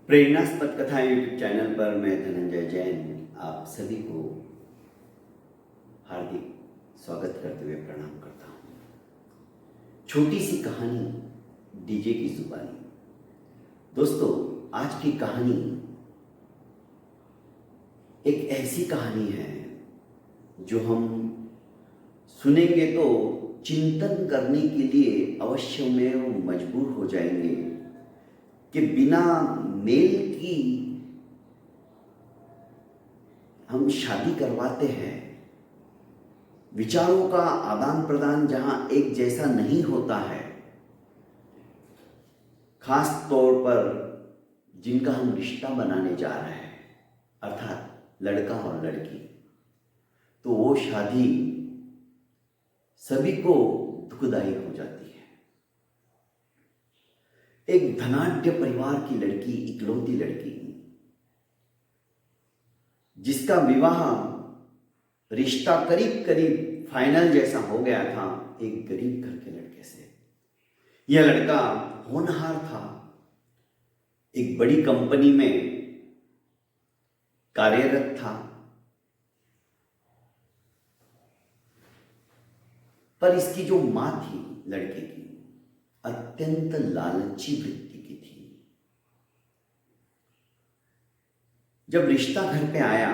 प्रेरणास्पद कथाएं YouTube channel पर मैं धनंजय जैन आप सभी को हार्दिक स्वागत करते हुए प्रणाम करता हूं। छोटी सी कहानी डीजे की जुबानी। दोस्तों, आज की कहानी एक ऐसी कहानी है जो हम सुनेंगे तो चिंतन करने के लिए अवश्य में मजबूर हो जाएंगे कि बिना मेल की हम शादी करवाते हैं। विचारों का आदान प्रदान जहां एक जैसा नहीं होता है, खास तौर पर जिनका हम रिश्ता बनाने जा रहे हैं, अर्थात लड़का और लड़की, तो वो शादी सभी को दुखदायी हो जाती है। एक धनाढ्य परिवार की लड़की, इकलौती लड़की, जिसका विवाह रिश्ता करीब करीब फाइनल जैसा हो गया था एक गरीब घर के लड़के से। यह लड़का होनहार था, एक बड़ी कंपनी में कार्यरत था, पर इसकी जो मां थी लड़के की, अत्यंत लालची वृत्ति की थी। जब रिश्ता घर पे आया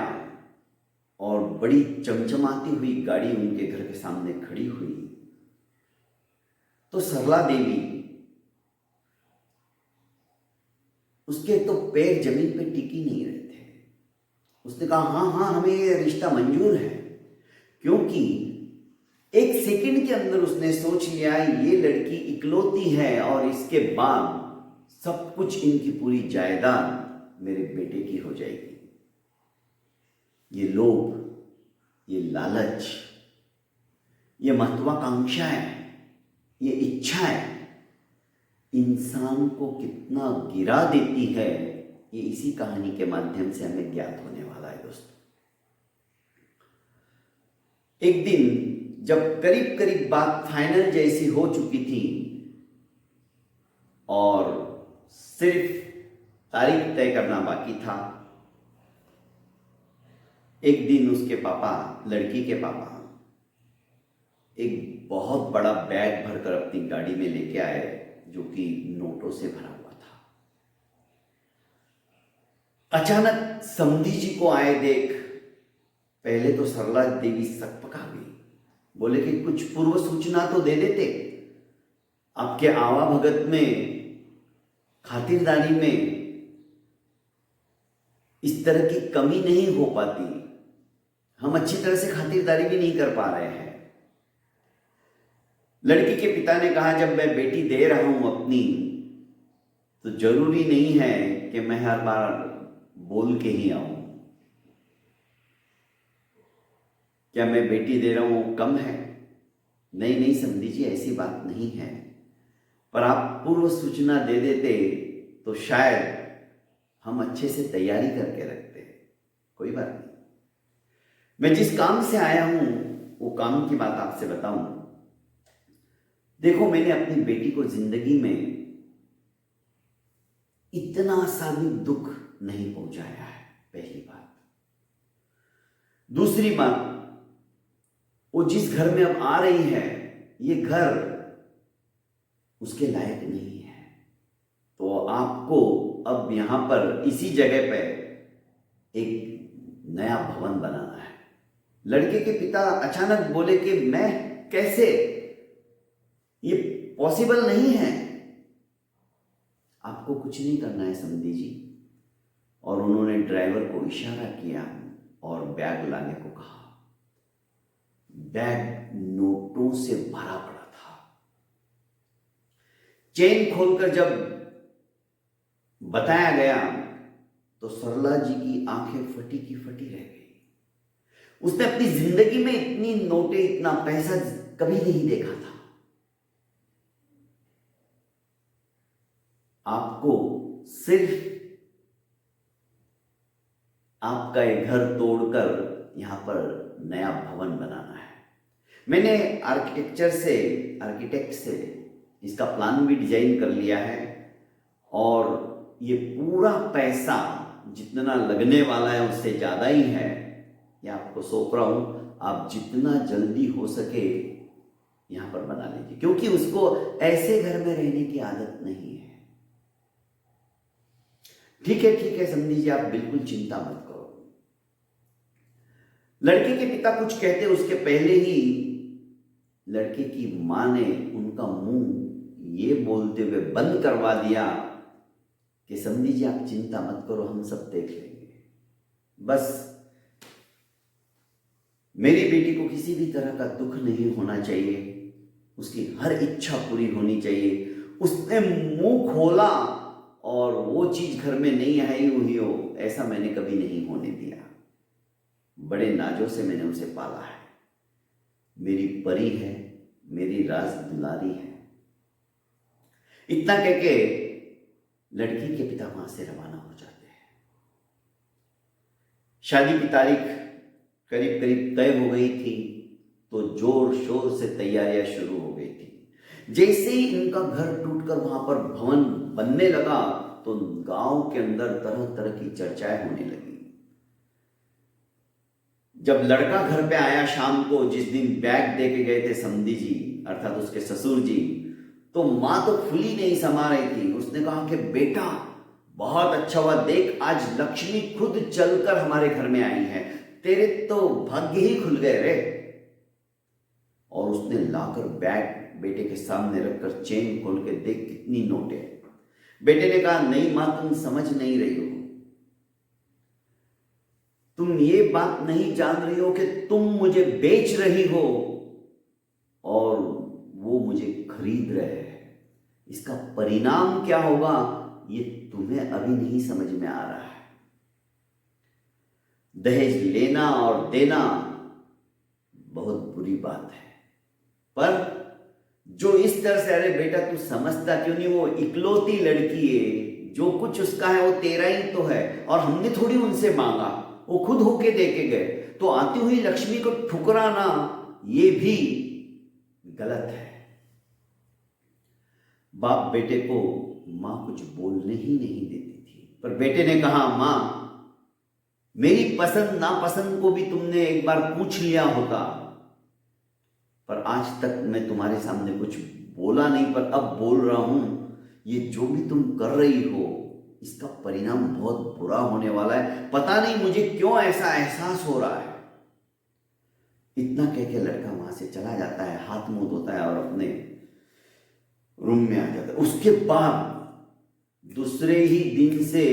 और बड़ी चमचमाती हुई गाड़ी उनके घर के सामने खड़ी हुई, तो सरला देवी, उसके तो पैर जमीन पे टिकी नहीं रहे थे। उसने कहा हाँ हाँ, हमें ये रिश्ता मंजूर है, क्योंकि एक सेकंड के अंदर उसने सोच लिया ये लड़की इकलौती है और इसके बाद सब कुछ, इनकी पूरी जायदाद मेरे बेटे की हो जाएगी। ये लोभ, ये लालच, ये महत्वाकांक्षाएं, ये इच्छाएं इंसान को कितना गिरा देती है, ये इसी कहानी के माध्यम से हमें ज्ञात होने वाला है। दोस्तों, एक दिन जब करीब करीब बात फाइनल जैसी हो चुकी थी और सिर्फ तारीख तय करना बाकी था, एक दिन उसके पापा, लड़की के पापा, एक बहुत बड़ा बैग भरकर अपनी गाड़ी में लेके आए, जो कि नोटों से भरा हुआ था। अचानक समधी जी को आए देख पहले तो सरला देवी सकपका गई। बोले कि कुछ पूर्व सूचना तो दे देते, आपके आवाभगत में, खातिरदारी में इस तरह की कमी नहीं हो पाती। हम अच्छी तरह से खातिरदारी भी नहीं कर पा रहे हैं। लड़की के पिता ने कहा जब मैं बेटी दे रहा हूं अपनी, तो जरूरी नहीं है कि मैं हर बार बोल के ही आऊं। क्या मैं बेटी दे रहा हूं कम है? नहीं नहीं समझी जी, ऐसी बात नहीं है, पर आप पूर्व सूचना दे देते तो शायद हम अच्छे से तैयारी करके रखते। कोई बात नहीं, मैं जिस काम से आया हूं वो काम की बात आपसे बताऊं। देखो, मैंने अपनी बेटी को जिंदगी में इतना सा भी दुख नहीं पहुंचाया है, पहली बात। दूसरी बात, वो जिस घर में अब आ रही है, ये घर उसके लायक नहीं है, तो आपको अब यहां पर इसी जगह पे एक नया भवन बनाना है। लड़के के पिता अचानक बोले कि मैं कैसे, ये पॉसिबल नहीं है। आपको कुछ नहीं करना है समधी जी। और उन्होंने ड्राइवर को इशारा किया और बैग लाने को कहा। बैग नोटों से भरा पड़ा था। चेन खोलकर जब बताया गया तो सरला जी की आंखें फटी की फटी रह गई। उसने अपनी जिंदगी में इतनी नोटें, इतना पैसा कभी नहीं देखा था। आपको सिर्फ आपका ये घर तोड़कर यहां पर नया भवन बनाना है। मैंने आर्किटेक्ट से इसका प्लान भी डिजाइन कर लिया है और ये पूरा पैसा जितना लगने वाला है उससे ज़्यादा ही है, ये आपको सौंप रहा हूं, आप जितना जल्दी हो सके यहां पर बना लीजिए, क्योंकि उसको ऐसे घर में रहने की आदत नहीं है। ठीक है समझी जी, आप बिल्कुल चिंता मत करो। लड़के के पिता कुछ कहते उसके पहले ही लड़के की मां ने उनका मुंह ये बोलते हुए बंद करवा दिया कि समझी जी आप चिंता मत करो, हम सब देख लेंगे, बस मेरी बेटी को किसी भी तरह का दुख नहीं होना चाहिए, उसकी हर इच्छा पूरी होनी चाहिए। उसने मुंह खोला और वो चीज घर में नहीं आई हुई हो, ऐसा मैंने कभी नहीं होने दिया। बड़े नाजों से मैंने उसे पाला है, मेरी परी है, मेरी राज दुलारी है। इतना कह के लड़की के पिता वहां से रवाना हो जाते हैं। शादी की तारीख करीब करीब तय हो गई थी, तो जोर शोर से तैयारियां शुरू हो गई थी। जैसे ही इनका घर टूटकर वहां पर भवन बनने लगा, तो गांव के अंदर तरह तरह की चर्चाएं होने लगी। जब लड़का घर पे आया शाम को, जिस दिन बैग दे के गए थे समधी जी अर्थात उसके ससुर जी, तो मां तो फुली नहीं समा रही थी। उसने कहा कि बेटा बहुत अच्छा हुआ, देख आज लक्ष्मी खुद चलकर हमारे घर में आई है, तेरे तो भाग्य ही खुल गए रे। और उसने लाकर बैग बेटे के सामने रखकर चेन खोल के देख कितनी नोट है। बेटे ने कहा नहीं मां, तुम समझ नहीं रही हो, तुम ये बात नहीं जान रही हो कि तुम मुझे बेच रही हो और वो मुझे खरीद रहे हैं। इसका परिणाम क्या होगा ये तुम्हें अभी नहीं समझ में आ रहा है। दहेज लेना और देना बहुत बुरी बात है, पर जो इस तरह से, अरे बेटा तू समझता क्यों नहीं, वो इकलौती लड़की है, जो कुछ उसका है वो तेरा ही तो है, और हमने थोड़ी उनसे मांगा, वो खुद होके दे के गए, तो आती हुई लक्ष्मी को ठुकराना ये भी गलत है। बाप बेटे को मां कुछ बोलने ही नहीं देती थी, पर बेटे ने कहा मां मेरी पसंद नापसंद को भी तुमने एक बार पूछ लिया होता, पर आज तक मैं तुम्हारे सामने कुछ बोला नहीं, पर अब बोल रहा हूं, ये जो भी तुम कर रही हो इसका परिणाम बहुत बुरा होने वाला है। पता नहीं मुझे क्यों ऐसा एहसास हो रहा है। इतना कह के लड़का वहां से चला जाता है, हाथ मुंह धोता है और अपने रूम में आ जाता है। उसके बाद दूसरे ही दिन से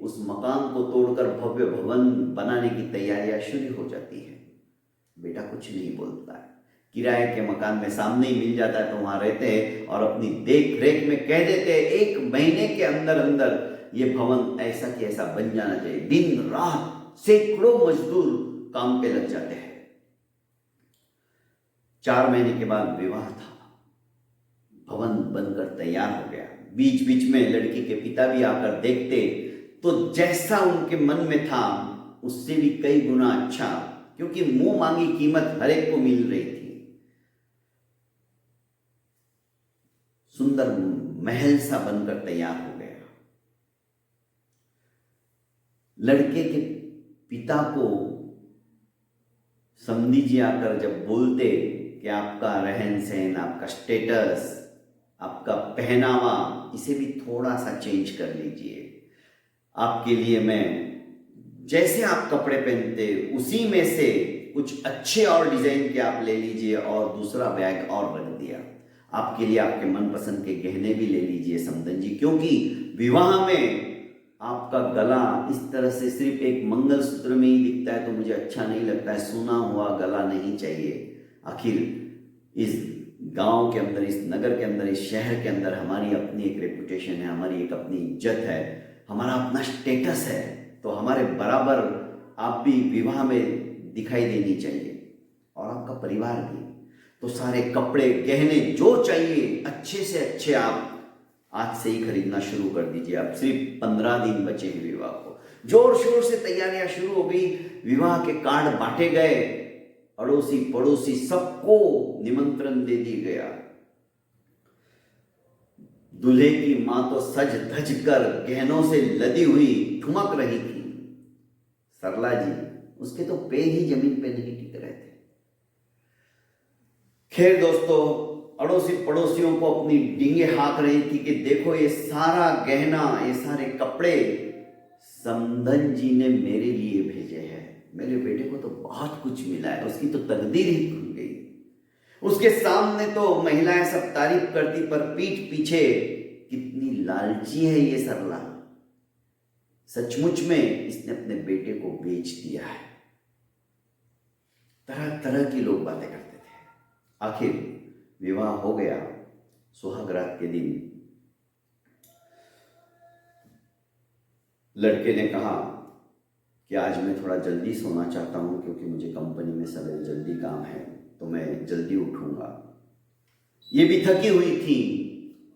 उस मकान को तोड़कर भव्य भवन बनाने की तैयारियां शुरू हो जाती है। बेटा कुछ नहीं बोलता है, किराए के मकान में सामने ही मिल जाता है तो वहां रहते हैं और अपनी देख रेख में कह देते हैं 1 महीने के अंदर अंदर ये भवन ऐसा कि ऐसा बन जाना चाहिए। दिन रात सैकड़ों मजदूर काम पे लग जाते हैं। 4 महीने के बाद विवाह था, भवन बनकर तैयार हो गया। बीच बीच में लड़की के पिता भी आकर देखते, तो जैसा उनके मन में था उससे भी कई गुना अच्छा, क्योंकि मुंह मांगी कीमत हर एक को मिल रही थी। सुंदर महल सा बनकर तैयार हो गया। लड़के के पिता को समधी जी आकर जब बोलते कि आपका रहन सहन, आपका स्टेटस, आपका पहनावा, इसे भी थोड़ा सा चेंज कर लीजिए, आपके लिए मैं जैसे आप कपड़े पहनते उसी में से कुछ अच्छे और डिजाइन के आप ले लीजिए, और दूसरा बैग और रख दिया, आपके लिए आपके मनपसंद के गहने भी ले लीजिए समधन जी, क्योंकि विवाह में आपका गला इस तरह से सिर्फ एक मंगलसूत्र में ही दिखता है तो मुझे अच्छा नहीं लगता है। सुना हुआ गला नहीं चाहिए। आखिर इस गांव के अंदर, इस नगर के अंदर, इस शहर के अंदर हमारी अपनी एक रेपुटेशन है, हमारी एक अपनी इज्जत है, हमारा अपना स्टेटस है, तो हमारे बराबर आप भी विवाह में दिखाई देनी चाहिए, और आपका परिवार भी। तो सारे कपड़े गहने जो चाहिए अच्छे से अच्छे आप आज से ही खरीदना शुरू कर दीजिए। आप सिर्फ 15 दिन बचे हैं विवाह को। जोर शोर से तैयारियां शुरू हो गई। विवाह के कार्ड बांटे गए, अड़ोसी पड़ोसी सबको निमंत्रण दे दिया गया। दूल्हे की मां तो सज धज कर गहनों से लदी हुई ठुमक रही थी। सरला जी, उसके तो पैर ही जमीन पे नहीं टिक रहे थे। खैर दोस्तों, अड़ोसी पड़ोसियों को अपनी डींगे हाँक रही थी कि देखो ये सारा गहना, ये सारे कपड़े समधन जी ने मेरे लिए भेजे हैं। मेरे बेटे को तो बहुत कुछ मिला है, उसकी तो तकदीर ही खुल गई। उसके सामने तो महिलाएं सब तारीफ करती, पर पीठ पीछे कितनी लालची है ये सरला। सचमुच में इसने अपने बेटे को बेच दिया है। तरह तरह की लोग बातें करते थे। आखिर विवाह हो गया। सुहाग रात के दिन लड़के ने कहा कि आज मैं थोड़ा जल्दी सोना चाहता हूं, क्योंकि मुझे कंपनी में सवेरे जल्दी काम है, तो मैं जल्दी उठूंगा। ये भी थकी हुई थी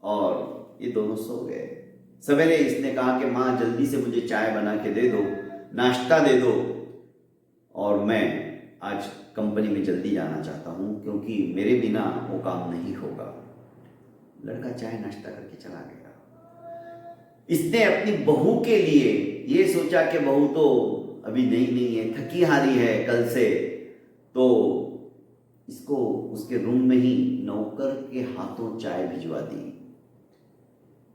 और ये दोनों सो गए। सवेरे इसने कहा कि माँ जल्दी से मुझे चाय बना के दे दो, नाश्ता दे दो, और मैं आज कंपनी में जल्दी जाना चाहता हूँ, क्योंकि मेरे बिना वो काम नहीं होगा। लड़का चाय नाश्ता करके चला गया। इसने अपनी बहू के लिए ये सोचा कि बहू तो अभी नहीं है, थकी हारी है कल से, तो इसको उसके रूम में ही नौकर के हाथों चाय भिजवा दी।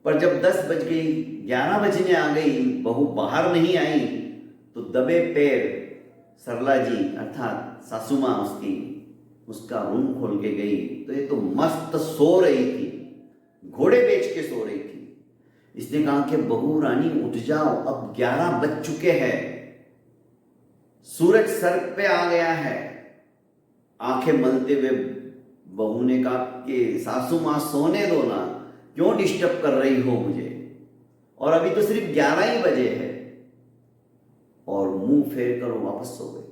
पर जब 10 बज गई, 11 बजने आ गई, बहू बाहर नहीं आई, तो दबे पैर सरला जी अर्थात सासू माँ उसका रूम खोल के गई, तो ये तो मस्त सो रही थी, घोड़े बेच के सो रही थी। इसने कहा कि बहू रानी उठ जाओ, अब 11 बज चुके हैं, सूरज सर पे आ गया है। आंखें मलते हुए बहू ने कहा कि सासू माँ सोने दो ना, क्यों डिस्टर्ब कर रही हो मुझे, और अभी तो सिर्फ 11 ही बजे है। और मुंह फेर कर वापस सो गई।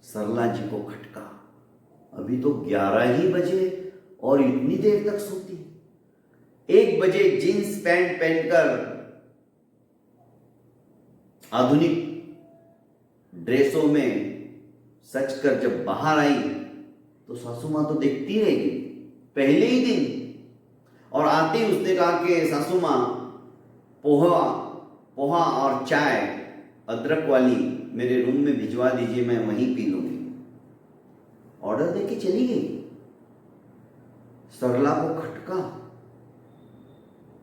सरला जी को खटका, अभी तो 11 ही बजे और इतनी देर तक सोती। 1 बजे जींस पैंट पहनकर आधुनिक ड्रेसों में सच कर जब बाहर आई, तो सासू माँ तो देखती रह गई पहले ही दिन। और आते ही उसने कहा कि सासू माँ पोहा और चाय अदरक वाली मेरे रूम में भिजवा दीजिए, मैं वहीं पी लूंगी। ऑर्डर देके चली गई। सरला को खटका,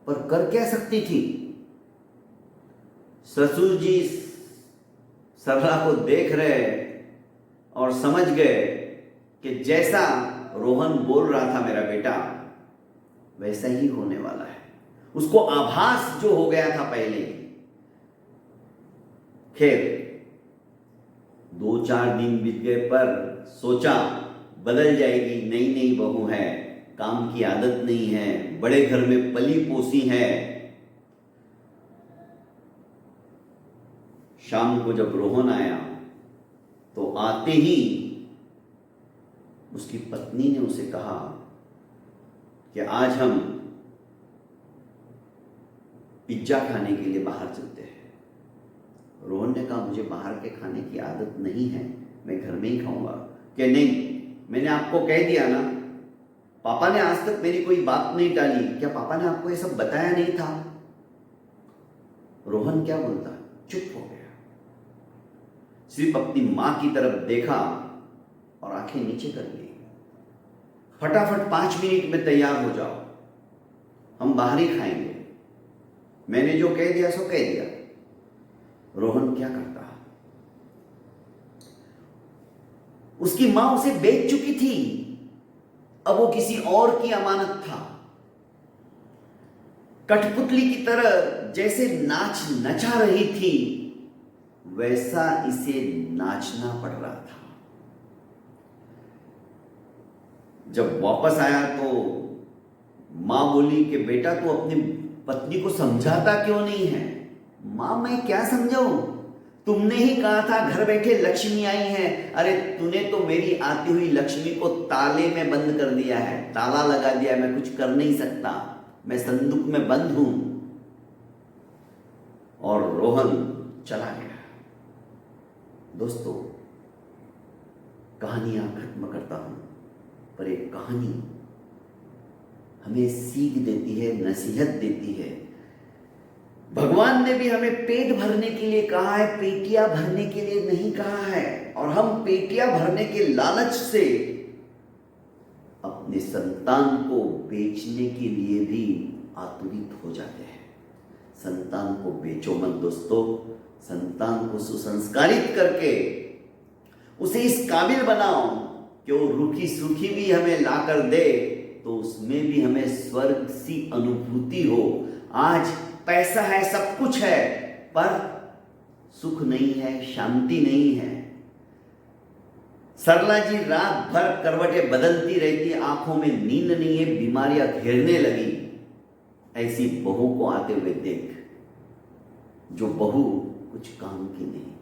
पर कर क्या सकती थी। ससुर जी सरला को देख रहे और समझ गए कि जैसा रोहन बोल रहा था मेरा बेटा, वैसा ही होने वाला है। उसको आभास जो हो गया था पहले। खैर 2-4 दिन बीत गए, पर सोचा बदल जाएगी, नई नई बहू है, काम की आदत नहीं है, बड़े घर में पली पोसी है। शाम को जब रोहन आया, तो आते ही उसकी पत्नी ने उसे कहा कि आज हम पिज्जा खाने के लिए बाहर चलते हैं। रोहन ने कहा मुझे बाहर के खाने की आदत नहीं है, मैं घर में ही खाऊंगा। कि नहीं, मैंने आपको कह दिया ना, पापा ने आज तक मेरी कोई बात नहीं टाली, क्या पापा ने आपको ये सब बताया नहीं था? रोहन क्या बोलता, चुप हो गया। सिर्फ अपनी मां की तरफ देखा और आंखें नीचे कर ली। फटाफट 5 मिनट में तैयार हो जाओ, हम बाहर ही खाएंगे। मैंने जो कह दिया सो कह दिया। रोहन क्या करता, उसकी मां उसे बेच चुकी थी, अब वो किसी और की अमानत था। कठपुतली की तरह जैसे नाच नचा रही थी, वैसा इसे नाचना पड़ रहा था। जब वापस आया तो मां बोली कि बेटा तू अपनी पत्नी को समझाता क्यों नहीं है? मां मैं क्या समझाऊं, तुमने ही कहा था घर बैठे लक्ष्मी आई है। अरे तूने तो मेरी आती हुई लक्ष्मी को ताले में बंद कर दिया है, ताला लगा दिया, मैं कुछ कर नहीं सकता, मैं संदूक में बंद हूं। और रोहन चला गया। दोस्तों, कहानियां खत्म करता हूं, पर एक कहानी हमें सीख देती है, नसीहत देती है। भगवान ने भी हमें पेट भरने के लिए कहा है, पेटियां भरने के लिए नहीं कहा है। और हम पेटियां भरने के लालच से अपने संतान को बेचने के लिए भी आतुरित हो जाते हैं। संतान को बेचो मत दोस्तों। संतान को सुसंस्कारित करके उसे इस काबिल बनाओ कि वो रूखी सूखी भी हमें ला कर दे तो उसमें भी हमें स्वर्ग सी अनुभूति हो। आज पैसा है, सब कुछ है, पर सुख नहीं है, शांति नहीं है। सरला जी रात भर करवटें बदलती रहती, आंखों में नींद नहीं है, बीमारियां घेरने लगी। ऐसी बहू को आते हुए देख, जो बहू कुछ काम की नहीं,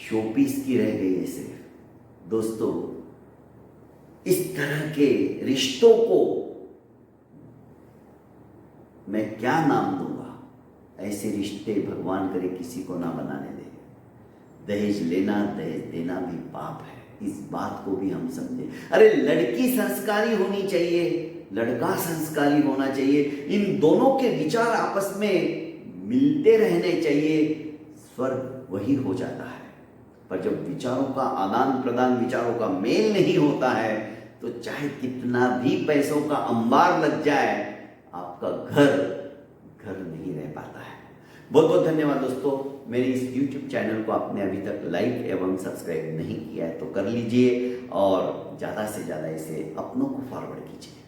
शोपीस की रह गई है सिर्फ। दोस्तों, इस तरह के रिश्तों को मैं क्या नाम दूंगा? ऐसे रिश्ते भगवान करे किसी को ना बनाने दे। दहेज लेना, दहेज देना भी पाप है, इस बात को भी हम समझे। अरे लड़की संस्कारी होनी चाहिए, लड़का संस्कारी होना चाहिए। इन दोनों के विचार आपस में मिलते रहने चाहिए, स्वर्ग वही हो जाता है। पर जब विचारों का आदान प्रदान, विचारों का मेल नहीं होता है, तो चाहे कितना भी पैसों का अंबार लग जाए, आपका घर नहीं रह पाता है। बहुत बहुत धन्यवाद दोस्तों। मेरे इस YouTube चैनल को आपने अभी तक लाइक एवं सब्सक्राइब नहीं किया है तो कर लीजिए और ज़्यादा से ज़्यादा इसे अपनों को फॉरवर्ड कीजिए।